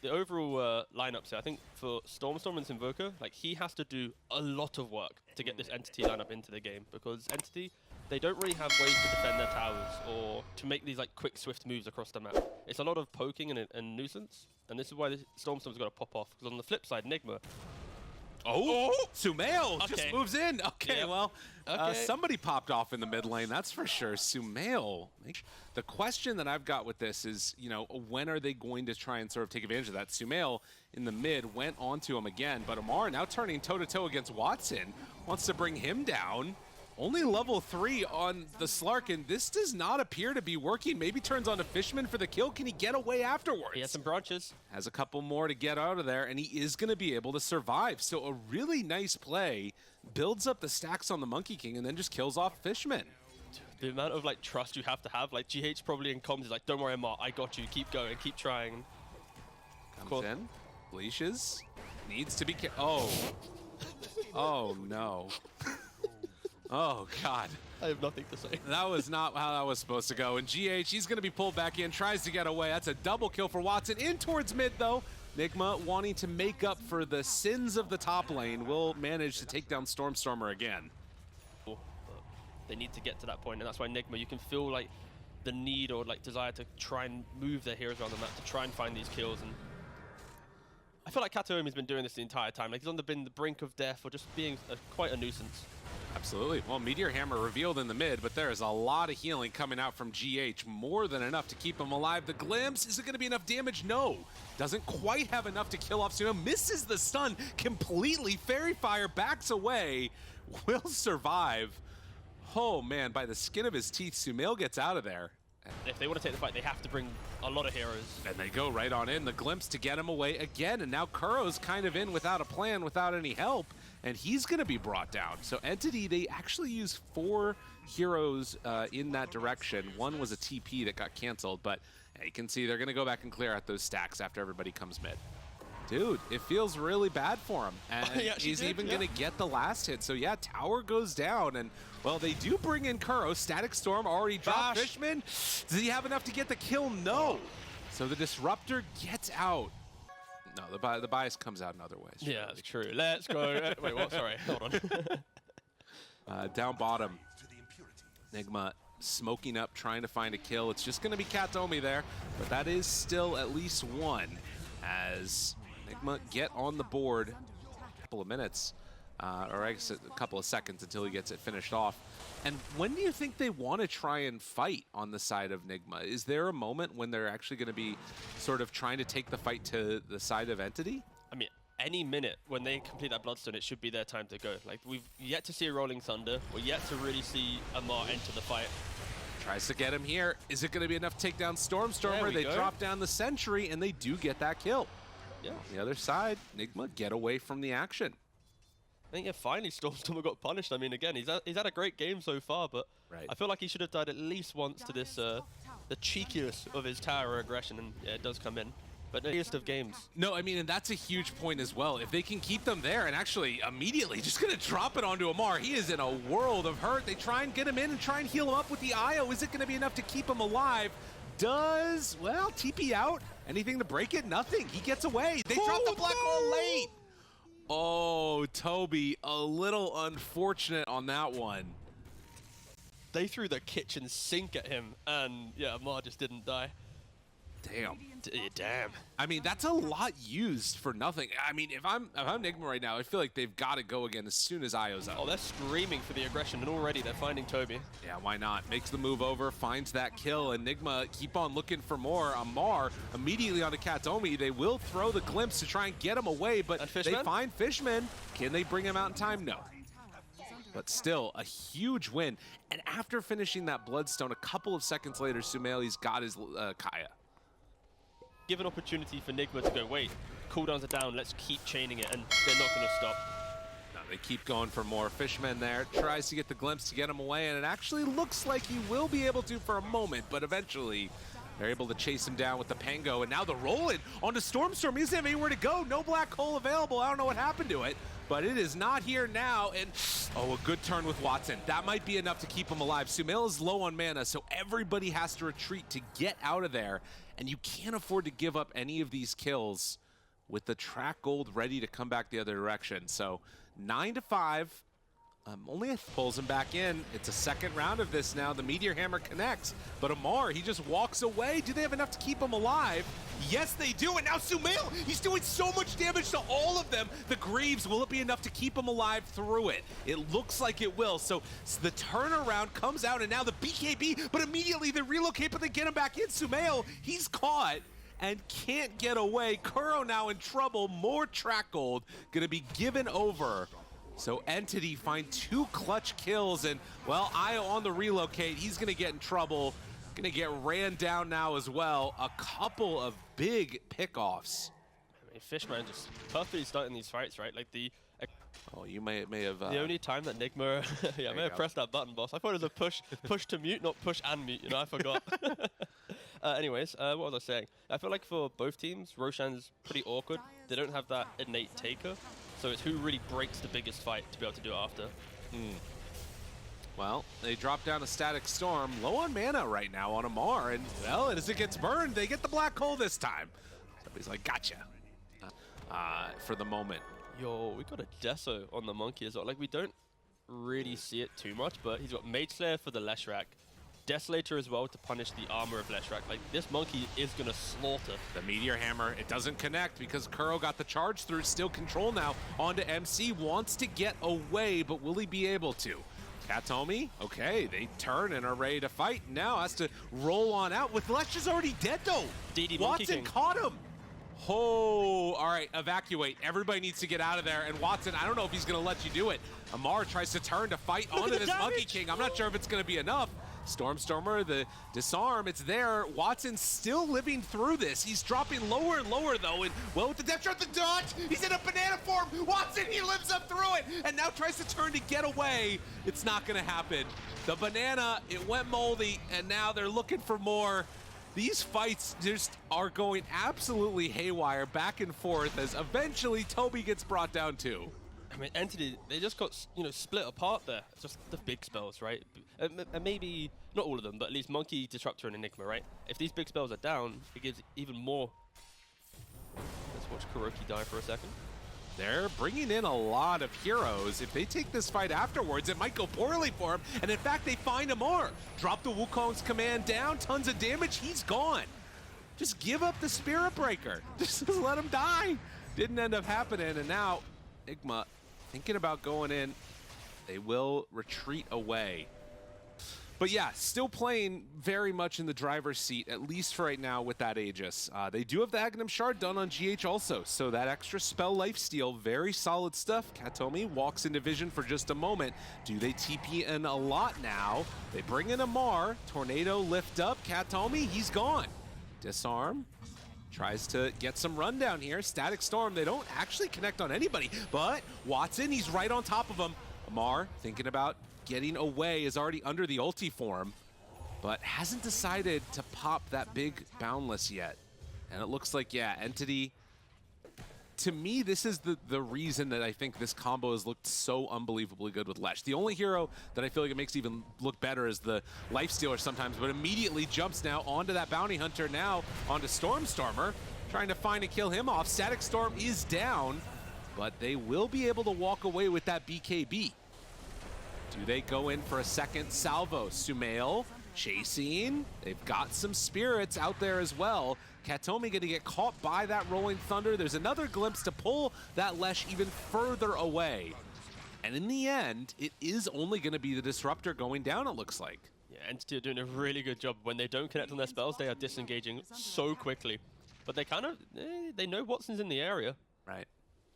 the overall lineups here, I think for Stormstormer's Invoker, like he has to do a lot of work to get this Entity lineup into the game, because Entity, they don't really have ways to defend their towers or to make these like quick, swift moves across the map. It's a lot of poking and nuisance, and this is why Stormstormer's got to pop off. Because on the flip side, Nigma. Oh, Sumail just moves in. Okay, yep. Well, somebody popped off in the mid lane, that's for sure. Sumail. The question that I've got with this is, you know, when are they going to try and sort of take advantage of that? Sumail in the mid went onto him again, but Amar now turning toe-to-toe against Watson, wants to bring him down. Only level 3 on the Slark, and this does not appear to be working. Maybe turns on to Fishman for the kill. Can he get away afterwards? He has some branches. Has a couple more to get out of there, and he is going to be able to survive. So a really nice play. Builds up the stacks on the Monkey King, and then just kills off Fishman. The amount of like trust you have to have. Like GH probably in comms is like, don't worry, Amar, I got you. Keep going, keep trying. Comes in, leashes, needs to be oh no. Oh, God. I have nothing to say. That was not how that was supposed to go. And GH, he's going to be pulled back in, tries to get away. That's a double kill for Watson. In towards mid, though. Nigma, wanting to make up for the sins of the top lane, will manage to take down Stormstormer again. They need to get to that point, and that's why Nigma, you can feel like the need or like desire to try and move their heroes around the map to try and find these kills. And I feel like Kataomi's been doing this the entire time. Like he's been the brink of death or just being quite a nuisance. Absolutely. Well, Meteor Hammer revealed in the mid, but there is a lot of healing coming out from GH. More than enough to keep him alive. The glimpse, is it going to be enough damage? No. Doesn't quite have enough to kill off Sumail. Misses the stun completely. Fairy Fire backs away. Will survive. Oh, man, by the skin of his teeth, Sumail gets out of there. If they want to take the fight, they have to bring a lot of heroes. And they go right on in. The glimpse to get him away again. And now Kuro's kind of in without a plan, without any help. And he's going to be brought down. So Entity, they actually use 4 heroes in that direction. One was a TP that got canceled, but you can see they're going to go back and clear out those stacks after everybody comes mid. Dude, it feels really bad for him. And he's even going to get the last hit. So yeah, tower goes down. And, well, they do bring in Kuro. Static Storm already dropped Fishman. Does he have enough to get the kill? No. So the Disruptor gets out. No, the bias comes out in other ways. Yeah, that's true. Let's go. Wait, what? Sorry, hold on. Down bottom, Nigma smoking up, trying to find a kill. It's just going to be Kataomi there, but that is still at least one as Nigma get on the board. A couple of minutes, or I guess a couple of seconds until he gets it finished off. And when do you think they want to try and fight on the side of Nigma? Is there a moment when they're actually going to be sort of trying to take the fight to the side of Entity? I mean, any minute when they complete that Bloodstone, it should be their time to go. Like, we've yet to see a Rolling Thunder. We're yet to really see Amar enter the fight. Tries to get him here. Is it going to be enough to take down Stormstormer? They drop down the Sentry, and they do get that kill. Yeah. On the other side, Nigma get away from the action. I think, yeah, finally Stormstormer got punished. I mean, again, he's had a great game so far, but I feel like he should have died at least once to this, the cheekiest of his tower aggression, and yeah, it does come in. But the easiest of games. No, I mean, and that's a huge point as well. If they can keep them there and actually immediately just going to drop it onto Amar, he is in a world of hurt. They try and get him in and try and heal him up with the IO. Is it going to be enough to keep him alive? Does, well, TP out. Anything to break it? Nothing. He gets away. They drop the black hole late. Oh, Toby, a little unfortunate on that one. They threw the kitchen sink at him, and yeah, Amar just didn't die. Damn. Damn. I mean, that's a lot used for nothing. I mean, if I'm Nigma right now, I feel like they've got to go again as soon as IO's up. Oh, they're screaming for the aggression, and already they're finding Toby. Yeah, why not? Makes the move over, finds that kill, and Nigma keep on looking for more. Amar immediately onto Kataomi. They will throw the glimpse to try and get him away, but they find Fishman. Can they bring him out in time? No. But still, a huge win. And after finishing that Bloodstone, a couple of seconds later, Sumail's got his Kaya. Give an opportunity for Nigma to go, wait, cooldowns are down, let's keep chaining it, and they're not going to stop. No, they keep going for more. Fishman there, tries to get the glimpse to get him away, and it actually looks like he will be able to for a moment, but eventually they're able to chase him down with the Pango, and now the roll-in onto Stormstorm. He doesn't have anywhere to go, no black hole available. I don't know what happened to it, but it is not here now. And oh, a good turn with Watson. That might be enough to keep him alive. Sumail is low on mana, so everybody has to retreat to get out of there. And you can't afford to give up any of these kills with the track gold ready to come back the other direction. So 9-5. Only pulls him back in. It's a second round of this now. The Meteor Hammer connects, but Amar, he just walks away. Do they have enough to keep him alive? Yes, they do. And now Sumail, he's doing so much damage to all of them. The Greaves, will it be enough to keep him alive through it? It looks like it will. So the turnaround comes out, and now the BKB, but immediately they relocate, but they get him back in. Sumail, he's caught and can't get away. Kuro now in trouble. More track gold gonna be given over. So Entity find 2 clutch kills, and well, Io on the relocate, he's gonna get in trouble. Gonna get ran down now as well. A couple of big pickoffs. I mean, Fishman just perfectly starting these fights, right? Like Oh, you may have. The only time that Nigma, yeah, I may have pressed that button, boss. I thought it was a push to mute, not push and mute. You know, I forgot. Anyways, what was I saying? I feel like for both teams, Roshan's pretty awkward. They don't have that innate taker, so it's who really breaks the biggest fight to be able to do it after. Well, they drop down a Static Storm, low on mana right now on Amar, and well, as it gets burned, they get the black hole this time. Somebody's like, gotcha, for the moment. Yo, we got a Deso on the Monkey as well. Like, we don't really see it too much, but he's got Mage Slayer for the Leshrac, Desolator as well to punish the armor of Leshrac. Like, this Monkey is going to slaughter. The Meteor Hammer, it doesn't connect because Kuro got the charge through. Still control now onto MC. Wants to get away, but will he be able to? Katomi, okay, they turn and are ready to fight. Now has to roll on out with Lesh is already dead though. DD Watson caught him. Oh, all right, evacuate. Everybody needs to get out of there. And Watson, I don't know if he's going to let you do it. Amar tries to turn to fight onto this Monkey King. I'm not sure if it's going to be enough. Stormstormer, the disarm, it's there. Watson's still living through this. He's dropping lower and lower, though. And, well, with the depth shot, the dodge, he's in a banana form. Watson, he lives up through it. And now tries to turn to get away. It's not going to happen. The banana, it went moldy, and now they're looking for more. These fights just are going absolutely haywire back and forth as eventually Toby gets brought down too. I mean, Entity, they just got, split apart there. Just the big spells, right? And maybe, not all of them, but at least Monkey, Disruptor, and Enigma, right? If these big spells are down, it gives even more. Let's watch Kuroki die for a second. They're bringing in a lot of heroes. If they take this fight afterwards, it might go poorly for him. And in fact, they find Amar. Drop the Wukong's command down, tons of damage, he's gone. Just give up the Spirit Breaker. Just let him die. Didn't end up happening, and now Nigma thinking about going in. They will retreat away. But yeah, still playing very much in the driver's seat, at least for right now with that Aegis. They do have the Aghanim Shard done on GH also, so that extra spell lifesteal, very solid stuff. Katomi walks into vision for just a moment. Do they TP in a lot now? They bring in Amar, Tornado lift up, Katomi, he's gone. Disarm, tries to get some rundown here. Static Storm, they don't actually connect on anybody, but Watson, he's right on top of him. Amar, thinking about getting away, is already under the ulti form, but hasn't decided to pop that big Boundless yet. And it looks like, yeah, Entity, to me, this is the reason that I think this combo has looked so unbelievably good with Lesh. The only hero that I feel like it makes even look better is the Lifestealer sometimes, but immediately jumps now onto that Bounty Hunter, now onto Stormstormer, trying to find and kill him off. Static Storm is down, but they will be able to walk away with that BKB. Do they go in for a second salvo? Sumail chasing. They've got some spirits out there as well. Katomi going to get caught by that Rolling Thunder. There's another glimpse to pull that Lesh even further away. And in the end, it is only going to be the Disruptor going down, it looks like. Yeah, Entity are doing a really good job. When they don't connect on their spells, they are disengaging so quickly. But they kind of, they know Watson's in the area. Right.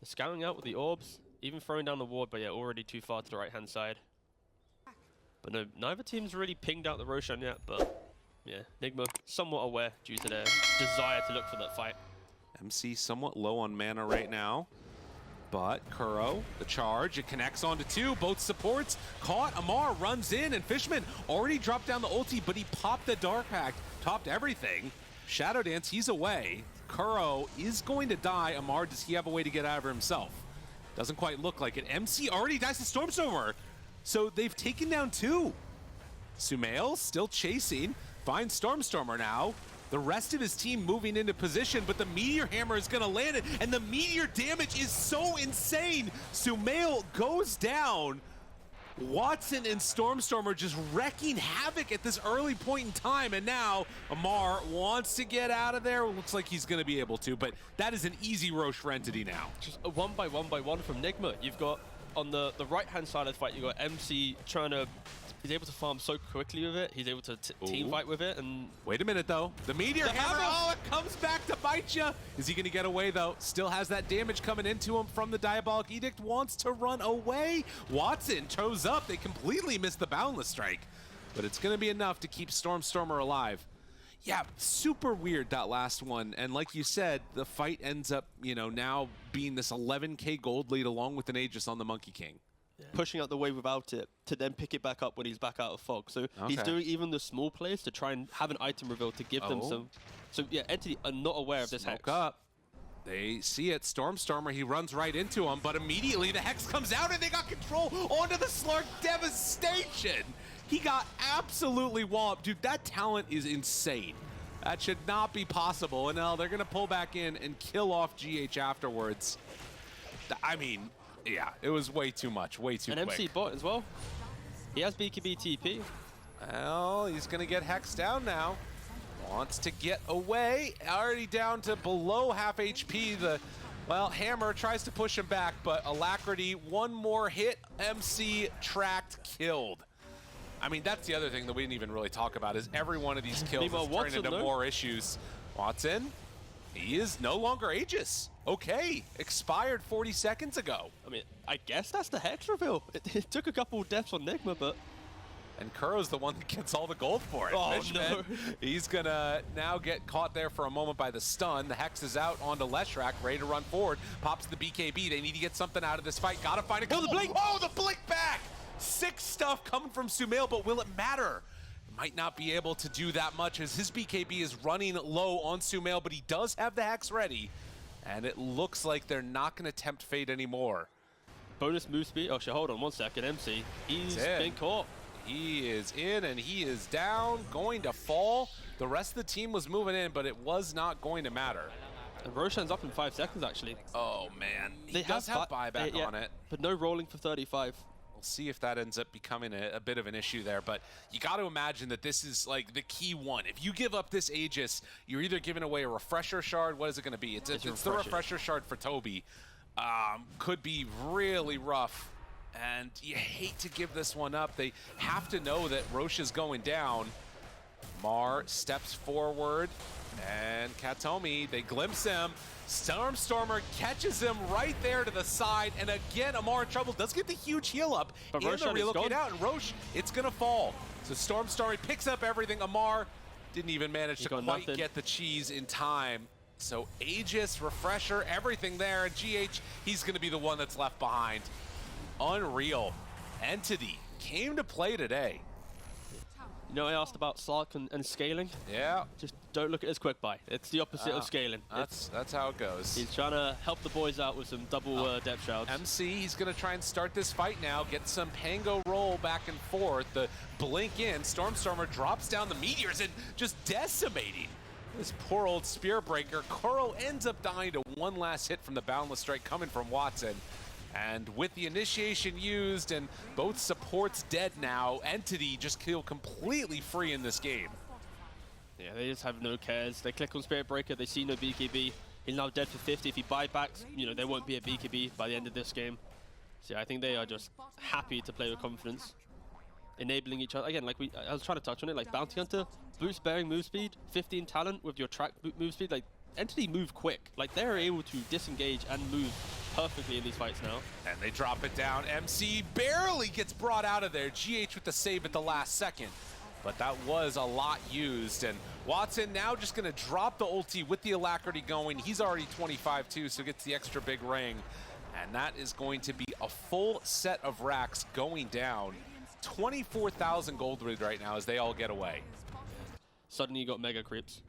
They're scouting out with the orbs, even throwing down the ward, but yeah, already too far to the right-hand side. But no, neither team's really pinged out the Roshan yet, but yeah, Nigma somewhat aware due to their desire to look for that fight. MC somewhat low on mana right now, but Kuro, the charge, it connects onto 2, both supports, caught, Amar runs in, and Fishman already dropped down the ulti, but he popped the Dark Pact, topped everything. Shadow Dance, he's away. Kuro is going to die. Amar, does he have a way to get out of himself? Doesn't quite look like it. MC already dies to Stormstormer. So they've taken down 2. Sumail still chasing. Finds Stormstormer now. The rest of his team moving into position, but the Meteor Hammer is going to land it, and the Meteor damage is so insane. Sumail goes down. Watson and Stormstormer just wrecking havoc at this early point in time, and now Amar wants to get out of there. Looks like he's going to be able to, but that is an easy Roche for Entity now. Just a 1-by-1 from Nigma. You've got, on the right-hand side of the fight, you've got MC trying to... He's able to farm so quickly with it. He's able to team fight with it, and... Wait a minute, though. The Meteor Hammer, oh, it comes back to bite you. Is he going to get away, though? Still has that damage coming into him from the Diabolic Edict. Wants to run away. Watson toes up. They completely missed the Boundless Strike, but it's going to be enough to keep Stormstormer alive. Yeah, super weird, that last one. And like you said, the fight ends up, you know, now being this 11K gold lead along with an Aegis on the Monkey King. Yeah. Pushing out the wave without it to then pick it back up when he's back out of fog. So he's doing even the small plays to try and have an item reveal to give them some. So yeah, Entity are not aware of this Hex. Up. They see it. Stormstormer, he runs right into him, but immediately the Hex comes out and they got control onto the Slark. Devastation. He got absolutely walloped. Dude, that talent is insane. That should not be possible. And now they're going to pull back in and kill off GH afterwards. I mean... yeah, it was way too much, way too quick. And MC bot as well. He has BKB TP. Well, he's going to get hexed down now. Wants to get away. Already down to below half HP. Well, Hammer tries to push him back, but Alacrity, one more hit. MC tracked, killed. I mean, that's the other thing that we didn't even really talk about is every one of these kills is turning into more issues. Watson, he is no longer Aegis. Okay, expired 40 seconds ago. I mean, I guess that's the Hex reveal. It took a couple of deaths on Nigma, but... And Kuro's the one that gets all the gold for it. Oh, Fishman, no. He's gonna now get caught there for a moment by the stun. The Hex is out onto Leshrac, ready to run forward. Pops the BKB. They need to get something out of this fight. Gotta find a couple. Oh, the blink! Oh, the blink back! Sick stuff coming from Sumail, but will it matter? Might not be able to do that much as his BKB is running low on Sumail, but he does have the Hex ready. And it looks like they're not going to tempt fate anymore. Bonus move speed. Oh, shit, hold on 1 second. MC, he's been caught. He is in and he is down, going to fall. The rest of the team was moving in, but it was not going to matter. And Roshan's up in 5 seconds, actually. Oh, man. He does have buyback on it. But no rolling for 35. We'll see if that ends up becoming a bit of an issue there, but you got to imagine that this is like the key one. If you give up this Aegis, you're either giving away a Refresher Shard. What is it going to be? It's the Refresher Shard for Toby. Could be really rough, and you hate to give this one up. They have to know that Roche is going down. Mar steps forward, and Katomi, they glimpse him. Stormstormer catches him right there to the side, and again, Amar in trouble. Does get the huge heal up, but and the relocate out, and Roche, it's gonna fall. So Stormstormer picks up everything. Amar didn't even manage to quite get the cheese in time. So Aegis, Refresher, everything there, and GH, he's gonna be the one that's left behind. Unreal. Entity came to play today. You know, I asked about Slark and scaling. Yeah. Just don't look at his quick buy. It's the opposite of scaling. That's how it goes. He's trying to help the boys out with some double depth shrouds. MC, he's going to try and start this fight now, get some Pango roll back and forth. The blink in, Stormstormer drops down the meteors and just decimating this poor old Spear Breaker. Kuro ends up dying to one last hit from the Boundless Strike coming from Watson. And with the initiation used and both supports dead now, Entity just feel completely free in this game. Yeah, they just have no cares. They click on Spirit Breaker, they see no BKB. He's now dead for 50. If he buybacks, you know, there won't be a BKB by the end of this game. So yeah, I think they are just happy to play with confidence. Enabling each other. Again, like I was trying to touch on it, like Bounty Hunter, boost bearing move speed, 15 talent with your track move speed. Like, Entity move quick. Like, they're able to disengage and move perfectly in these fights now. And they drop it down. MC barely gets brought out of there. GH with the save at the last second. But that was a lot used. And Watson now just going to drop the ulti with the Alacrity going. He's already 25 too, so gets the extra big ring. And that is going to be a full set of racks going down. 24,000 gold lead right now as they all get away. Suddenly you got mega creeps.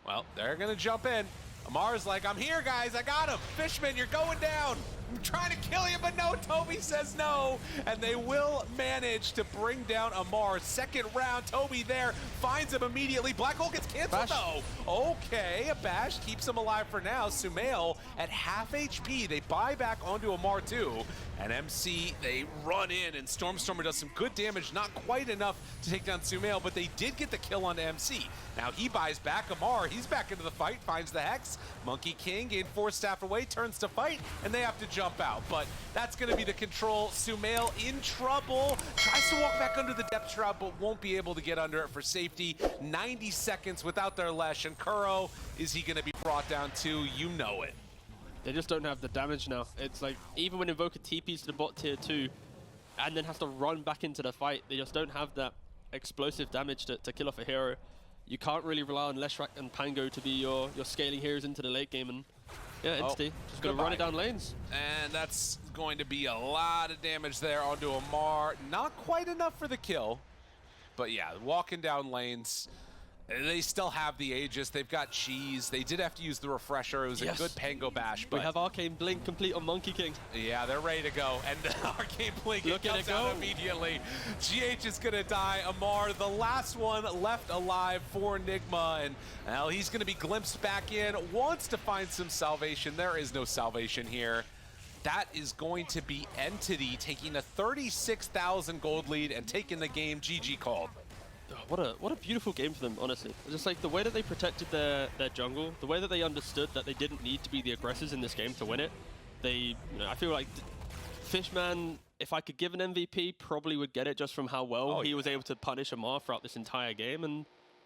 Well, they're going to jump in. Amar's like, I'm here, guys. I got him. Fishman, you're going down. I'm trying to kill you, but no. Toby says no. And they will manage to bring down Amar. Second round, Toby there. Finds him immediately. Black Hole gets canceled, though. Okay, a bash keeps him alive for now. Sumail at half HP. They buy back onto Amar, too. And MC, they run in, and Stormstormer does some good damage. Not quite enough to take down Sumail, but they did get the kill onto MC. Now he buys back Amar. He's back into the fight, finds the Hex. Monkey King gained 4 staff away, turns to fight, and they have to jump out. But that's going to be the control. Sumail in trouble. Tries to walk back under the depth shroud, but won't be able to get under it for safety. 90 seconds without their Lesh, and Kuro, is he going to be brought down too? You know it. They just don't have the damage now. It's like, even when Invoker TPs to the bot tier 2 and then has to run back into the fight, they just don't have that explosive damage to kill off a hero. You can't really rely on Leshrac and Pango to be your scaling heroes into the late game. And yeah, Entity just going to run it down lanes. And that's going to be a lot of damage there onto Amar. Not quite enough for the kill. But yeah, walking down lanes. They still have the Aegis. They've got Cheese. They did have to use the Refresher. It was a good Pango bash. But we have Arcane Blink complete on Monkey King. Yeah, they're ready to go. And Arcane Blink comes out immediately. GH is going to die. Amar, the last one left alive for Nigma. And well, he's going to be glimpsed back in. Wants to find some salvation. There is no salvation here. That is going to be Entity taking a 36,000 gold lead and taking the game. GG called. What a beautiful game for them, honestly. Just like the way that they protected their jungle, the way that they understood that they didn't need to be the aggressors in this game to win it. They, I feel like Fishman, if I could give an MVP, probably would get it just from how well he was able to punish Amar throughout this entire game. And